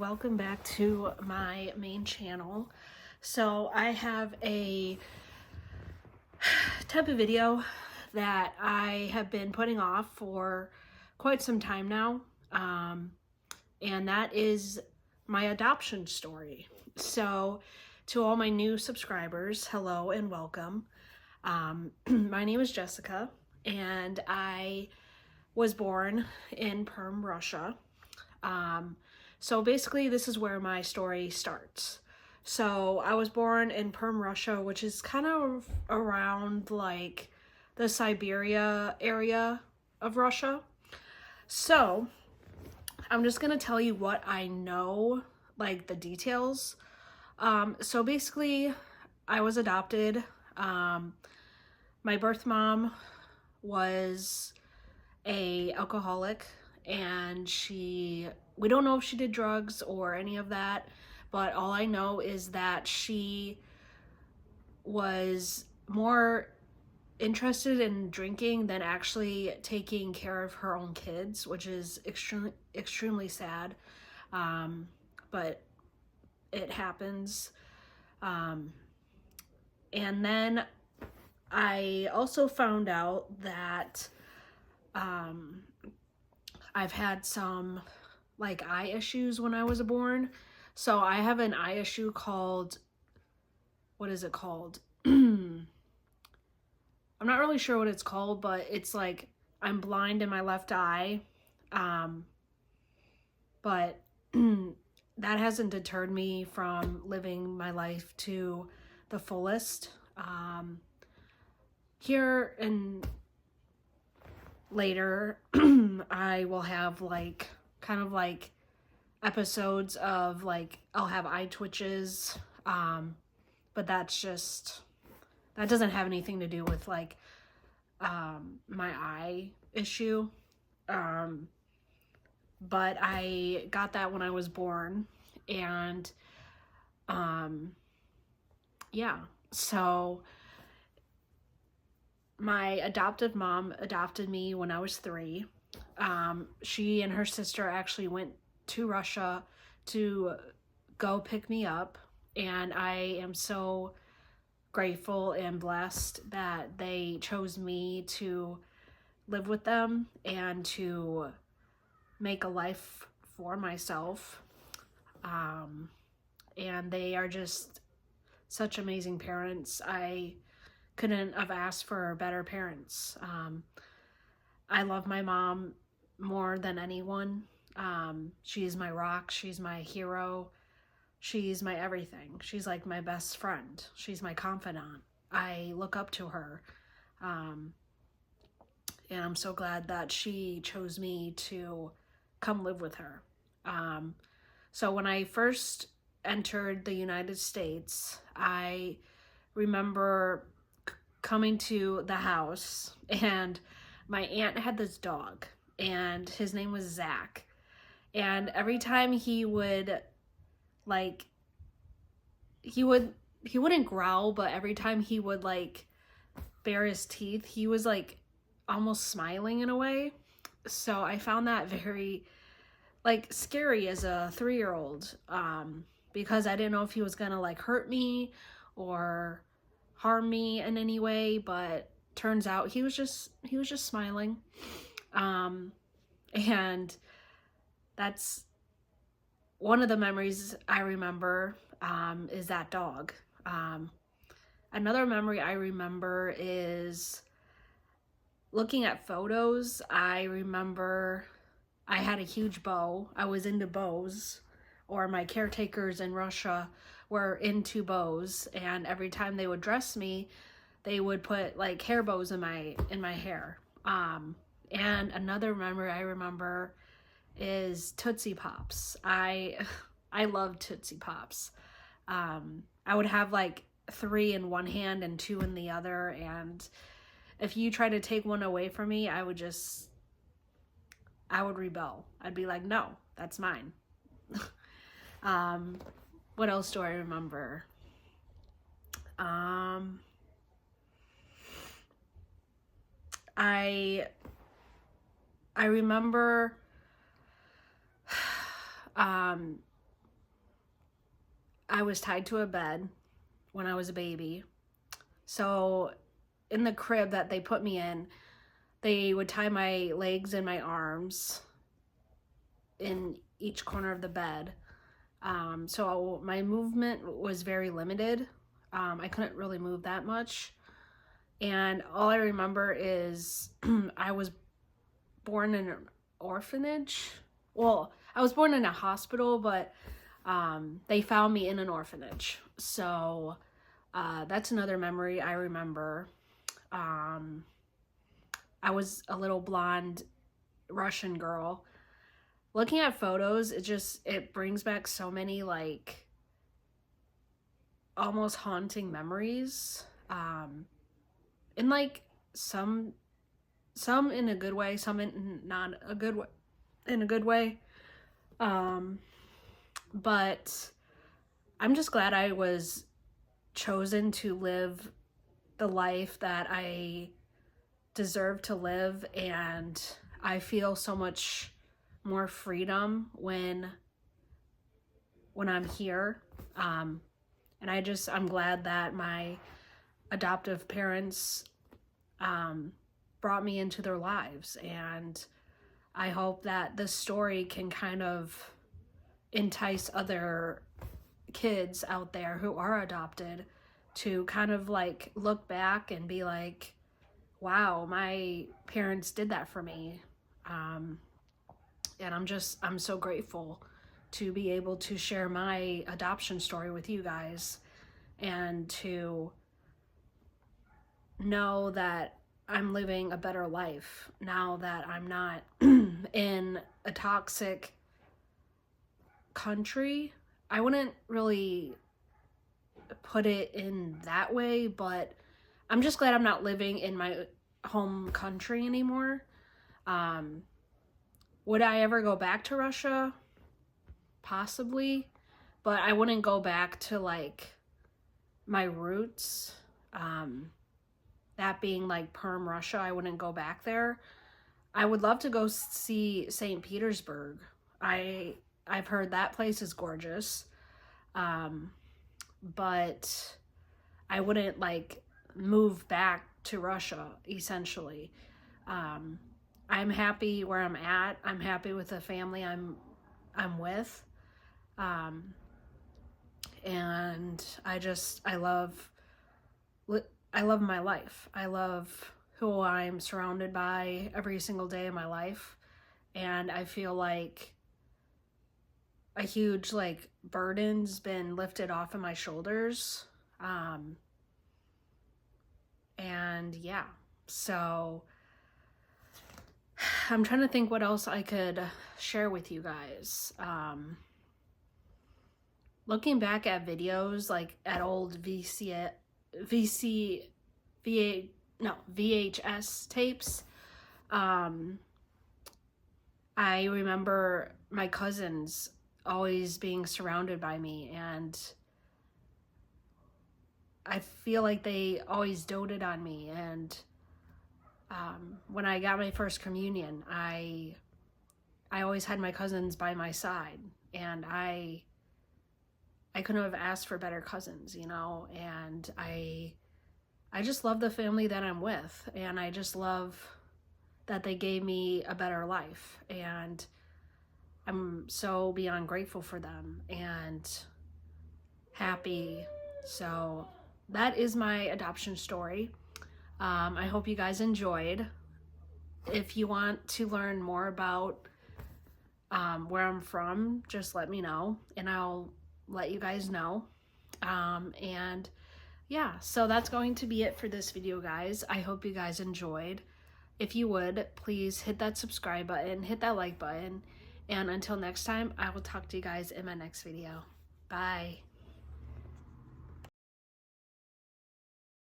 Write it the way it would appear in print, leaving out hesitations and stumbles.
welcome back to my main channel. So I have a type of video that I have been putting off for quite some time now, and that is my adoption story. So to all my new subscribers, hello and welcome. My name is Jessica, and I was born in Perm, Russia. So basically this is where my story starts. So I was born in Perm, Russia, which is kind of around like the Siberia area of Russia. So I'm just going to tell you what I know, like the details. So basically I was adopted. My birth mom was a alcoholic, and we don't know if she did drugs or any of that, but all I know is that she was more interested in drinking than actually taking care of her own kids, which is extremely sad. But it happens. And then I also found out that I've had some like eye issues when I was born. So I have an eye issue called, what is it called? I'm not really sure what it's called, but it's like I'm blind in my left eye. But that hasn't deterred me from living my life to the fullest. Here and later, I will have like kind of like episodes of like I'll have eye twitches, but that doesn't have anything to do with like my eye issue. But I got that when I was born, and yeah, so my adoptive mom adopted me when I was 3. She and her sister actually went to Russia to go pick me up, and I am so grateful and blessed that they chose me to live with them and to make a life for myself. And they are just such amazing parents. I couldn't have asked for better parents. I love my mom more than anyone. She's my rock. She's my hero. She's my everything. She's like my best friend. She's my confidant. I look up to her. And I'm so glad that she chose me to come live with her. So when I first entered the United States, I remember coming to the house, and my aunt had this dog, and his name was Zach. And every time he would like, he wouldn't growl, but every time he would like bare his teeth, he was like almost smiling in a way. So I found that very like scary as a 3-year-old, because I didn't know if he was gonna like hurt me or harm me in any way, but turns out he was just smiling. And that's one of the memories I remember, is that dog. Another memory I remember is looking at photos. I remember I had a huge bow. I was into bows, or my caretakers in Russia were into bows, and every time they would dress me, they would put like hair bows in my hair. And another memory I remember is Tootsie Pops. I love Tootsie Pops. I would have like 3 in one hand and 2 in the other, and if you try to take one away from me, I would rebel. I'd be like, no, that's mine. What else do I remember? I remember I was tied to a bed when I was a baby. So in the crib that they put me in, they would tie my legs and my arms in each corner of the bed. So my movement was very limited. I couldn't really move that much. And all I remember is I was born in an orphanage. Well, I was born in a hospital, but they found me in an orphanage. So that's another memory I remember. I was a little blonde Russian girl. Looking at photos, it brings back so many like almost haunting memories. In like some in a good way, some in not a good way, in a good way. But I'm just glad I was chosen to live the life that I deserve to live, and I feel so much more freedom when I'm here. And I'm glad that my adoptive parents brought me into their lives, and I hope that this story can kind of entice other kids out there who are adopted to kind of like look back and be like, wow, my parents did that for me. And I'm so grateful to be able to share my adoption story with you guys, and to know that I'm living a better life now that I'm not in a toxic country. I wouldn't really put it in that way, but I'm just glad I'm not living in my home country anymore. Would I ever go back to Russia? Possibly, but I wouldn't go back to like my roots. That being like Perm, Russia, I wouldn't go back there. I would love to go see St. Petersburg. I've heard that place is gorgeous. But I wouldn't like move back to Russia, essentially. I'm happy where I'm at. I'm happy with the family I'm with. And I love my life. I love who I'm surrounded by every single day of my life. And I feel like a huge like burden's been lifted off of my shoulders. And yeah, so I'm trying to think what else I could share with you guys. Looking back at videos, like at old VHS tapes, I remember my cousins always being surrounded by me, and I feel like they always doted on me. And when I got my first communion, I always had my cousins by my side, and I couldn't have asked for better cousins, you know. And I just love the family that I'm with, and I just love that they gave me a better life, and I'm so beyond grateful for them and happy. So that is my adoption story. I hope you guys enjoyed. If you want to learn more about where I'm from, just let me know, and I'll let you guys know. And yeah, so that's going to be it for this video, guys. I hope you guys enjoyed. If you would, please hit that subscribe button, hit that like button, and until next time, I will talk to you guys in my next video. Bye.